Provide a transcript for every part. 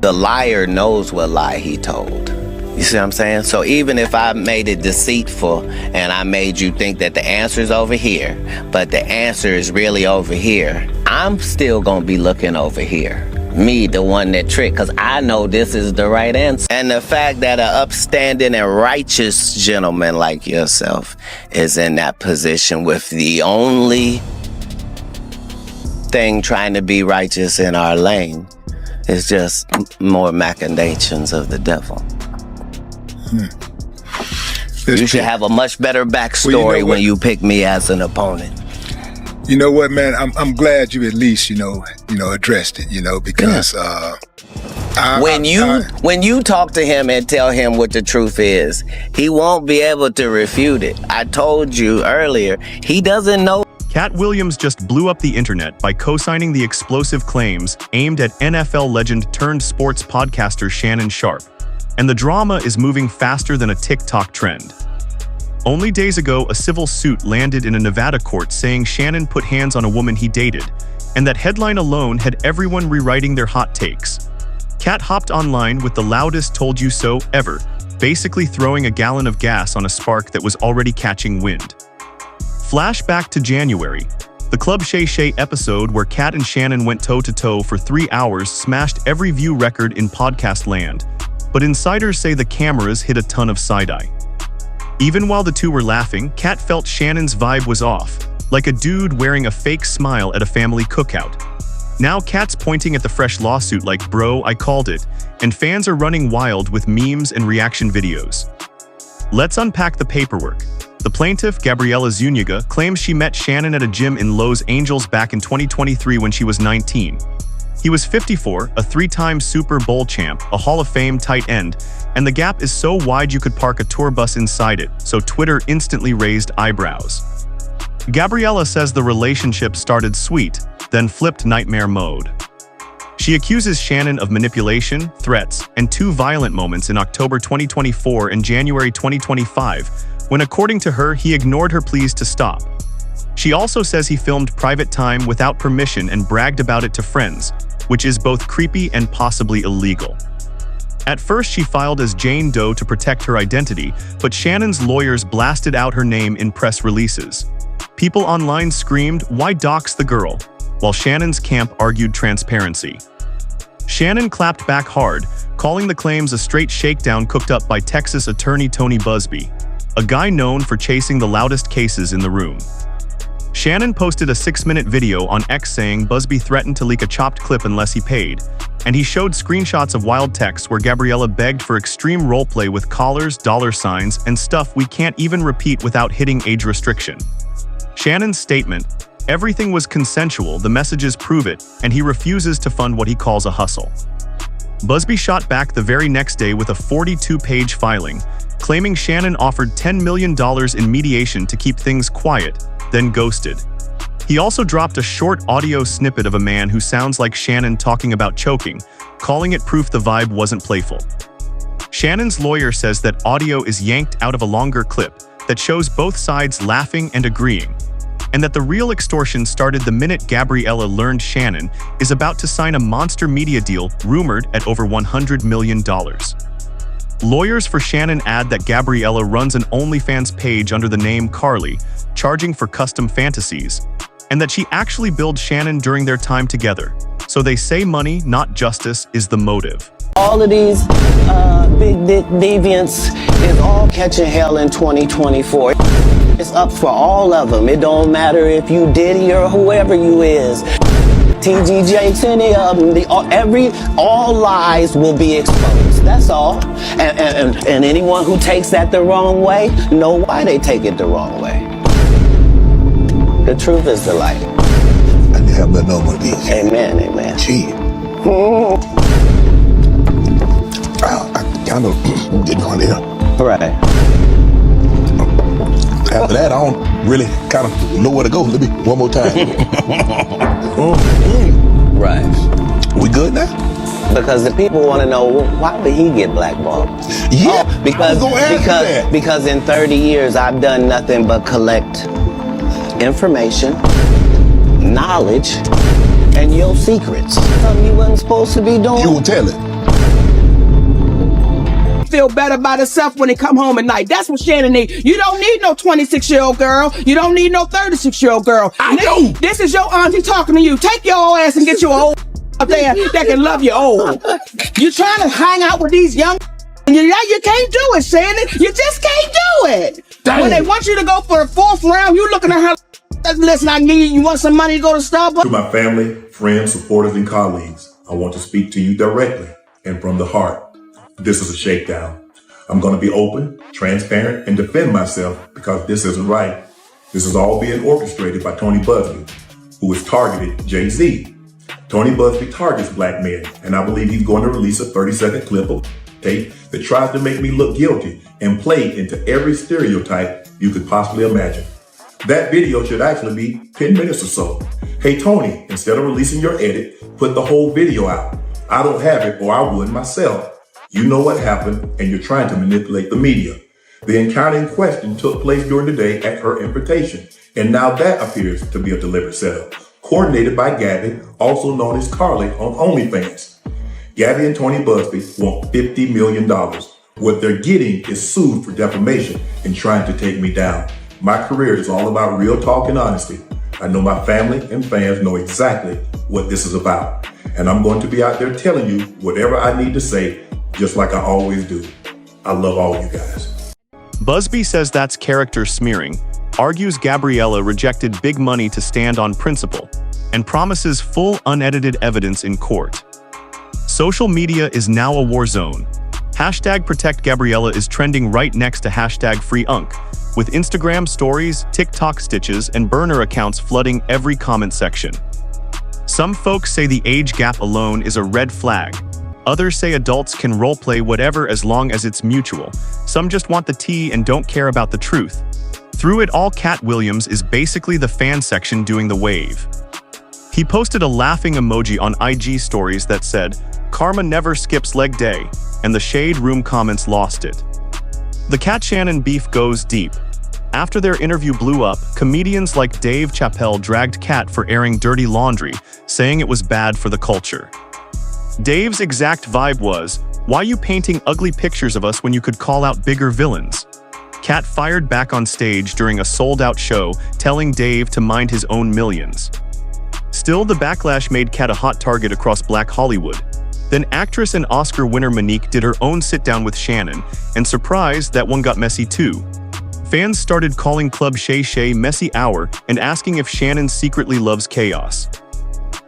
the liar knows what lie he told. You see what I'm saying? So even if I made it deceitful and I made you think that the answer's over here, but the answer is really over here, I'm still gonna be looking over here. Me, the one that tricked, because I know this is the right answer. And the fact that an upstanding and righteous gentleman like yourself is in that position with the only thing trying to be righteous in our lane is just more machinations of the devil. You should have a much better backstory when you pick me as an opponent. You know what, man? I'm glad you at least, addressed it, because when you talk to him and tell him what the truth is, he won't be able to refute it. I told you earlier, he doesn't know. Katt Williams just blew up the internet by co-signing the explosive claims aimed at NFL legend turned sports podcaster Shannon Sharpe. And the drama is moving faster than a TikTok trend. Only days ago, a civil suit landed in a Nevada court saying Shannon put hands on a woman he dated, and that headline alone had everyone rewriting their hot takes. Katt hopped online with the loudest told you so ever, basically throwing a gallon of gas on a spark that was already catching wind. Flashback to January. The Club Shay Shay episode where Katt and Shannon went toe-to-toe for 3 hours smashed every view record in podcast land, but insiders say the cameras hit a ton of side-eye. Even while the two were laughing, Katt felt Shannon's vibe was off, like a dude wearing a fake smile at a family cookout. Now Katt's pointing at the fresh lawsuit like, bro, I called it, and fans are running wild with memes and reaction videos. Let's unpack the paperwork. The plaintiff, Gabriela Zúñiga, claims she met Shannon at a gym in Los Angeles back in 2023 when she was 19. He was 54, a 3-time Super Bowl champ, a Hall of Fame tight end, and the gap is so wide you could park a tour bus inside it, so Twitter instantly raised eyebrows. Gabriela says the relationship started sweet, then flipped nightmare mode. She accuses Shannon of manipulation, threats, and 2 violent moments in October 2024 and January 2025, when according to her, he ignored her pleas to stop. She also says he filmed private time without permission and bragged about it to friends, which is both creepy and possibly illegal. At first, she filed as Jane Doe to protect her identity, but Shannon's lawyers blasted out her name in press releases. People online screamed, "Why dox the girl?" while Shannon's camp argued transparency. Shannon clapped back hard, calling the claims a straight shakedown cooked up by Texas attorney Tony Buzbee, a guy known for chasing the loudest cases in the room. Shannon posted a 6-minute video on X saying Buzbee threatened to leak a chopped clip unless he paid, and he showed screenshots of wild texts where Gabriela begged for extreme roleplay with collars, dollar signs, and stuff we can't even repeat without hitting age restriction. Shannon's statement, "Everything was consensual, the messages prove it, and he refuses to fund what he calls a hustle." Buzbee shot back the very next day with a 42-page filing, claiming Shannon offered $10 million in mediation to keep things quiet, then ghosted. He also dropped a short audio snippet of a man who sounds like Shannon talking about choking, calling it proof the vibe wasn't playful. Shannon's lawyer says that audio is yanked out of a longer clip that shows both sides laughing and agreeing, and that the real extortion started the minute Gabriela learned Shannon is about to sign a monster media deal rumored at over $100 million. Lawyers for Shannon add that Gabriela runs an OnlyFans page under the name Carly, charging for custom fantasies, and that she actually billed Shannon during their time together. So they say money, not justice, is the motive. All of these big dick deviants is all catching hell in 2024. It's up for all of them. It don't matter if you Diddy or whoever you is. TG Jakes, any of them, all lies will be exposed. That's all. And anyone who takes that the wrong way, know why they take it the wrong way. The truth is the light. I can have no more of these. Amen, amen. Gee. I kind of didn't want to hear. Right. After that, I don't really kind of know where to go. Let me one more time. Right. We good now? Because the people want to know, why would he get blackballed? Yeah, because in 30 years I've done nothing but collect information, knowledge, and your secrets. Something you wasn't supposed to be doing. You will tell it. gonna feel better about herself when they come home at night. That's what Shannon needs. You don't need no 26-year-old girl. You don't need no 36-year-old girl. I do. This is your auntie talking to you. Take your old ass and get your old up there that can love you old. You trying to hang out with these young you can't do it, Shannon. You just can't do it. Dang. When they want you to go for the 4th round, you looking at her. Listen, I need you want some money to go to Starbucks? To my family, friends, supporters, and colleagues, I want to speak to you directly and from the heart. This is a shakedown. I'm going to be open, transparent, and defend myself because this isn't right. This is all being orchestrated by Tony Busby, who has targeted Jay-Z. Tony Busby targets black men, and I believe he's going to release a 30-second clip of tape that tries to make me look guilty and play into every stereotype you could possibly imagine. That video should actually be 10 minutes or so. Hey, Tony, instead of releasing your edit, put the whole video out. I don't have it, or I would myself. You know what happened, and you're trying to manipulate the media. The encounter in question took place during the day at her invitation, and now that appears to be a deliberate setup, coordinated by Gabby, also known as Carly on OnlyFans. Gabby and Tony Busby want $50 million. What they're getting is sued for defamation and trying to take me down. My career is all about real talk and honesty. I know my family and fans know exactly what this is about. And I'm going to be out there telling you whatever I need to say, just like I always do. I love all you guys. Busby says that's character smearing, argues Gabriela rejected big money to stand on principle, and promises full unedited evidence in court. Social media is now a war zone. Hashtag Protect Gabriela is trending right next to hashtag Free Unk, with Instagram stories, TikTok stitches, and burner accounts flooding every comment section. Some folks say the age gap alone is a red flag. Others say adults can roleplay whatever as long as it's mutual. Some just want the tea and don't care about the truth. Through it all, Katt Williams is basically the fan section doing the wave. He posted a laughing emoji on IG stories that said, "Karma never skips leg day," and the Shade Room comments lost it. The Katt Shannon beef goes deep. After their interview blew up, comedians like Dave Chappelle dragged Katt for airing dirty laundry, saying it was bad for the culture. Dave's exact vibe was, "Why you painting ugly pictures of us when you could call out bigger villains?" Katt fired back on stage during a sold-out show, telling Dave to mind his own millions. Still, the backlash made Katt a hot target across Black Hollywood. Then actress and Oscar winner Monique did her own sit-down with Shannon, and surprised, that one got messy too. Fans started calling Club Shay Shay Messy Hour and asking if Shannon secretly loves chaos.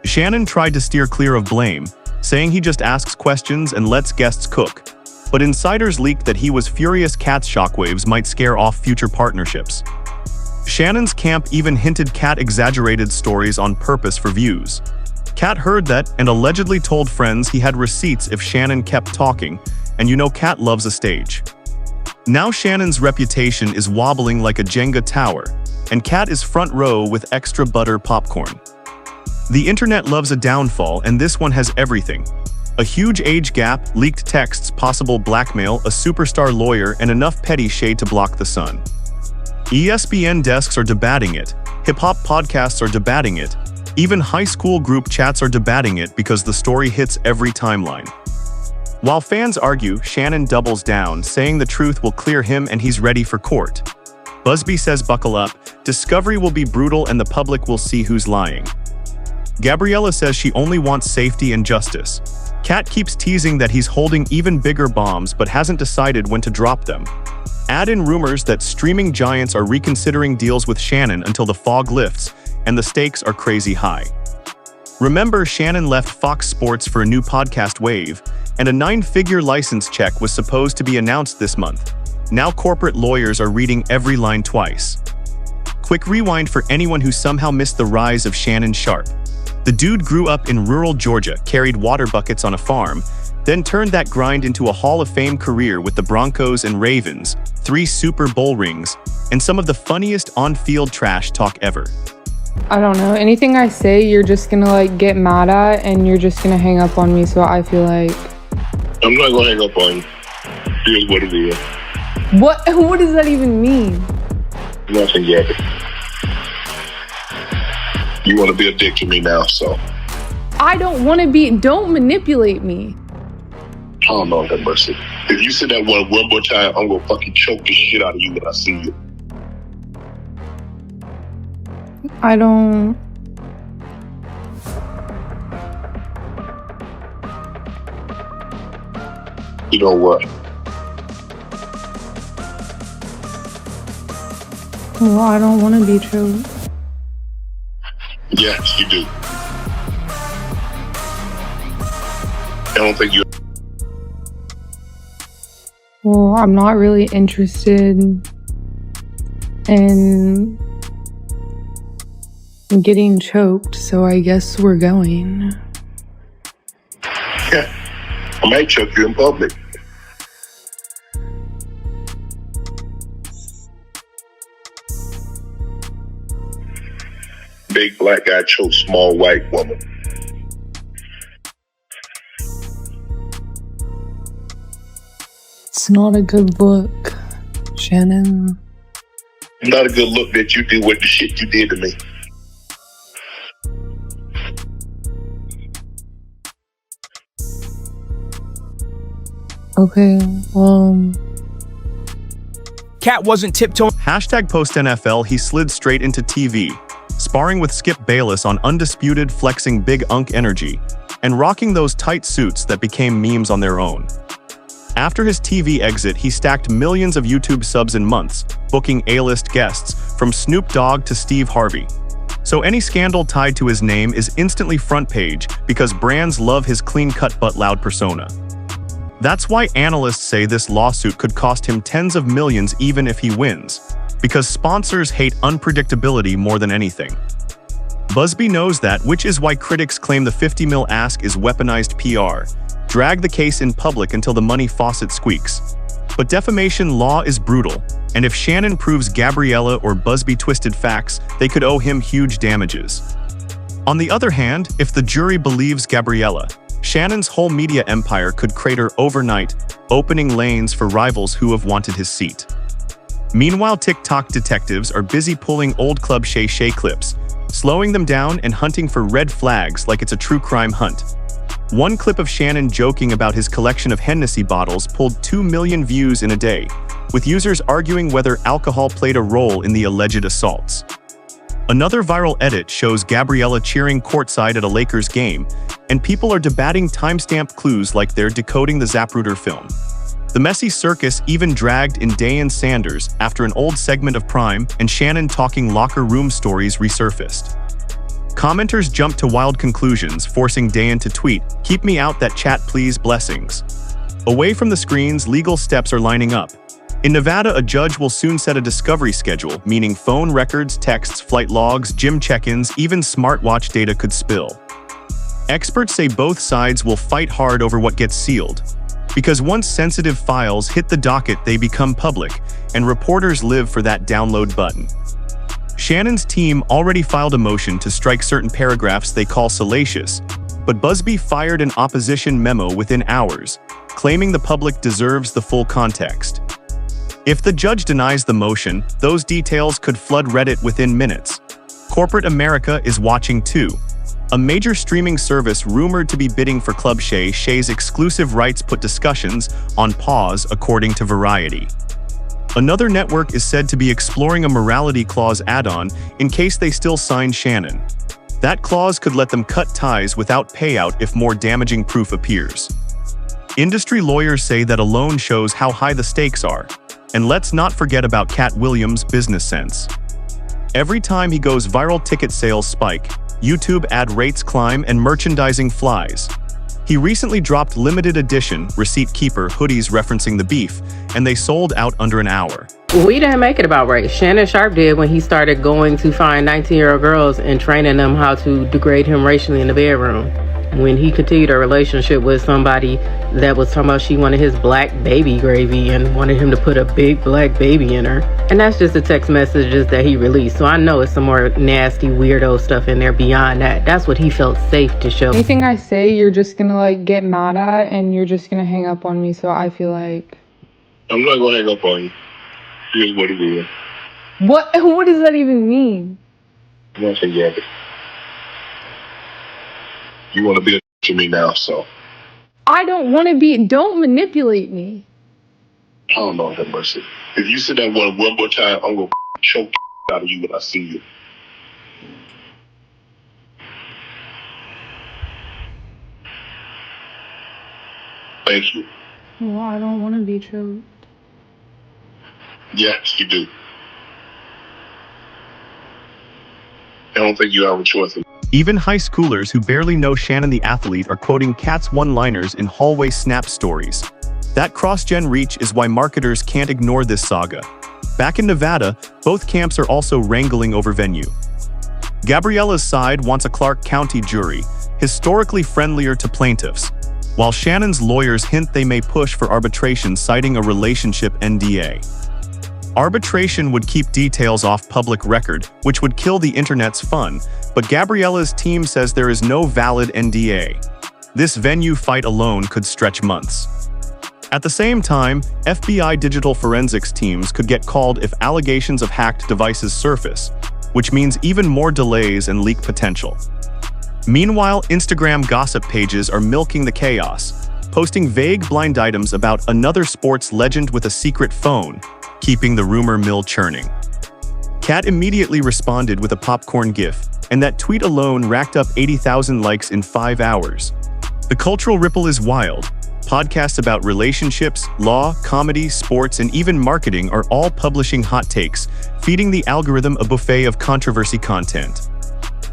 Shannon tried to steer clear of blame, saying he just asks questions and lets guests cook. But insiders leaked that he was furious Katt's shockwaves might scare off future partnerships. Shannon's camp even hinted Katt exaggerated stories on purpose for views. Katt heard that and allegedly told friends he had receipts if Shannon kept talking, and you know Katt loves a stage. Now Shannon's reputation is wobbling like a Jenga tower, and Katt is front row with extra butter popcorn. The internet loves a downfall, and this one has everything. A huge age gap, leaked texts, possible blackmail, a superstar lawyer, and enough petty shade to block the sun. ESPN desks are debating it, hip-hop podcasts are debating it, even high school group chats are debating it because the story hits every timeline. While fans argue, Shannon doubles down, saying the truth will clear him and he's ready for court. Busby says buckle up, discovery will be brutal and the public will see who's lying. Gabriela says she only wants safety and justice. Katt keeps teasing that he's holding even bigger bombs but hasn't decided when to drop them. Add in rumors that streaming giants are reconsidering deals with Shannon until the fog lifts, and the stakes are crazy high. Remember, Shannon left Fox Sports for a new podcast wave, and a 9-figure license check was supposed to be announced this month. Now corporate lawyers are reading every line twice. Quick rewind for anyone who somehow missed the rise of Shannon Sharpe. The dude grew up in rural Georgia, carried water buckets on a farm, then turned that grind into a Hall of Fame career with the Broncos and Ravens, 3 Super Bowl rings, and some of the funniest on-field trash talk ever. I don't know. Anything I say, you're just gonna like get mad at and you're just gonna hang up on me, so I feel like... I'm not gonna hang up on you. It is what it is. What does that even mean? Nothing yet. You want to be a dick to me now, so. I don't want to be... Don't manipulate me. Oh, Lord have mercy. If you say that one more time, I'm gonna fucking choke the shit out of you when I see you. I don't... You know what? Well, I don't want to be choked. Yes, you do. I don't think you... Well, I'm not really interested in getting choked, so I guess we're going. Yeah. I might choke you in public. Big black guy chokes small white woman. It's not a good look, Shannon. Not a good look that you do with the shit you did to me. Okay, Katt wasn't tiptoeing. Hashtag post-NFL, he slid straight into TV, sparring with Skip Bayless on Undisputed, flexing big unk energy, and rocking those tight suits that became memes on their own. After his TV exit, he stacked millions of YouTube subs in months, booking A-list guests, from Snoop Dogg to Steve Harvey. So any scandal tied to his name is instantly front page because brands love his clean-cut but loud persona. That's why analysts say this lawsuit could cost him tens of millions even if he wins, because sponsors hate unpredictability more than anything. Busby knows that, which is why critics claim the $50 million ask is weaponized PR. Drag the case in public until the money faucet squeaks. But defamation law is brutal, and if Shannon proves Gabriela or Busby twisted facts, they could owe him huge damages. On the other hand, if the jury believes Gabriela, Shannon's whole media empire could crater overnight, opening lanes for rivals who have wanted his seat. Meanwhile, TikTok detectives are busy pulling old Club Shay Shay clips, slowing them down and hunting for red flags like it's a true crime hunt. One clip of Shannon joking about his collection of Hennessy bottles pulled 2 million views in a day, with users arguing whether alcohol played a role in the alleged assaults. Another viral edit shows Gabriela cheering courtside at a Lakers game, and people are debating timestamp clues like they're decoding the Zapruder film. The messy circus even dragged in Deion Sanders after an old segment of Prime and Shannon talking locker room stories resurfaced. Commenters jumped to wild conclusions, forcing Deion to tweet, "Keep me out that chat please, blessings." Away from the screens, legal steps are lining up. In Nevada, a judge will soon set a discovery schedule, meaning phone records, texts, flight logs, gym check-ins, even smartwatch data could spill. Experts say both sides will fight hard over what gets sealed, because once sensitive files hit the docket, they become public, and reporters live for that download button. Shannon's team already filed a motion to strike certain paragraphs they call salacious, but Busby fired an opposition memo within hours, claiming the public deserves the full context. If the judge denies the motion, those details could flood Reddit within minutes. Corporate America is watching too. A major streaming service rumored to be bidding for Club Shay Shay's exclusive rights put discussions on pause, according to Variety. Another network is said to be exploring a morality clause add-on in case they still sign Shannon. That clause could let them cut ties without payout if more damaging proof appears. Industry lawyers say that alone shows how high the stakes are. And let's not forget about Katt Williams' business sense. Every time he goes viral, ticket sales spike, YouTube ad rates climb, and merchandising flies. He recently dropped limited edition receipt keeper hoodies referencing the beef, and they sold out under an hour. We didn't make it about race. Shannon Sharpe did when he started going to find 19-year-old girls and training them how to degrade him racially in the bedroom. When he continued a relationship with somebody that was talking about she wanted his black baby gravy and wanted him to put a big black baby in her. And that's just the text messages that he released. So I know it's some more nasty, weirdo stuff in there beyond that. That's what he felt safe to show. Anything I say, you're just gonna like get mad at and you're just gonna hang up on me. So I feel like... I'm not gonna hang up on you. Here's what it is. What does that even mean? I'm gonna say yeah. You want to be a to me now, so. I don't want to be, don't manipulate me. Oh, Lord have mercy. If you say that one more time, I'm going to choke the out of you when I see you. Thank you. Well, I don't want to be choked. Yes, you do. I don't think you have a choice. Even high schoolers who barely know Shannon the athlete are quoting Katt's one-liners in hallway snap stories. That cross-gen reach is why marketers can't ignore this saga. Back in Nevada, both camps are also wrangling over venue. Gabriela's side wants a Clark County jury, historically friendlier to plaintiffs, while Shannon's lawyers hint they may push for arbitration citing a relationship NDA. Arbitration would keep details off public record, which would kill the internet's fun, but Gabriela's team says there is no valid NDA. This venue fight alone could stretch months. At the same time, FBI digital forensics teams could get called if allegations of hacked devices surface, which means even more delays and leak potential. Meanwhile, Instagram gossip pages are milking the chaos, posting vague blind items about another sports legend with a secret phone, keeping the rumor mill churning. Katt immediately responded with a popcorn gif, and that tweet alone racked up 80,000 likes in 5 hours. The cultural ripple is wild. Podcasts about relationships, law, comedy, sports, and even marketing are all publishing hot takes, feeding the algorithm a buffet of controversy content.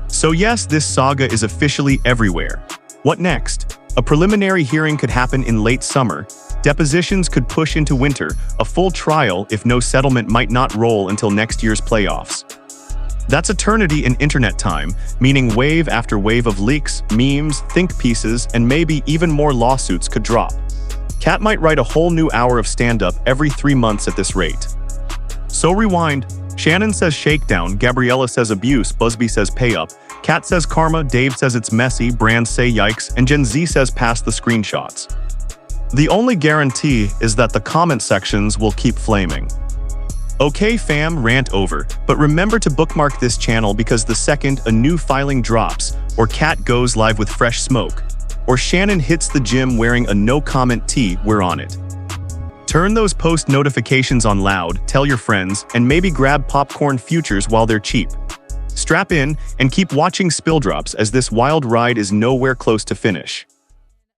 So yes, this saga is officially everywhere. What next? A preliminary hearing could happen in late summer. Depositions could push into winter. A full trial, if no settlement, might not roll until next year's playoffs. That's eternity in internet time, meaning wave after wave of leaks, memes, think pieces, and maybe even more lawsuits could drop. Katt might write a whole new hour of stand-up every 3 months at this rate. So rewind. Shannon says shakedown, Gabriela says abuse, Busby says pay up, Katt says karma, Dave says it's messy, brands say yikes, and Gen Z says pass the screenshots. The only guarantee is that the comment sections will keep flaming. Okay fam, rant over, but remember to bookmark this channel because the second a new filing drops, or Katt goes live with fresh smoke, or Shannon hits the gym wearing a no-comment tee, we're on it. Turn those post notifications on loud, tell your friends, and maybe grab popcorn futures while they're cheap. Strap in and keep watching Spill Drops as this wild ride is nowhere close to finish.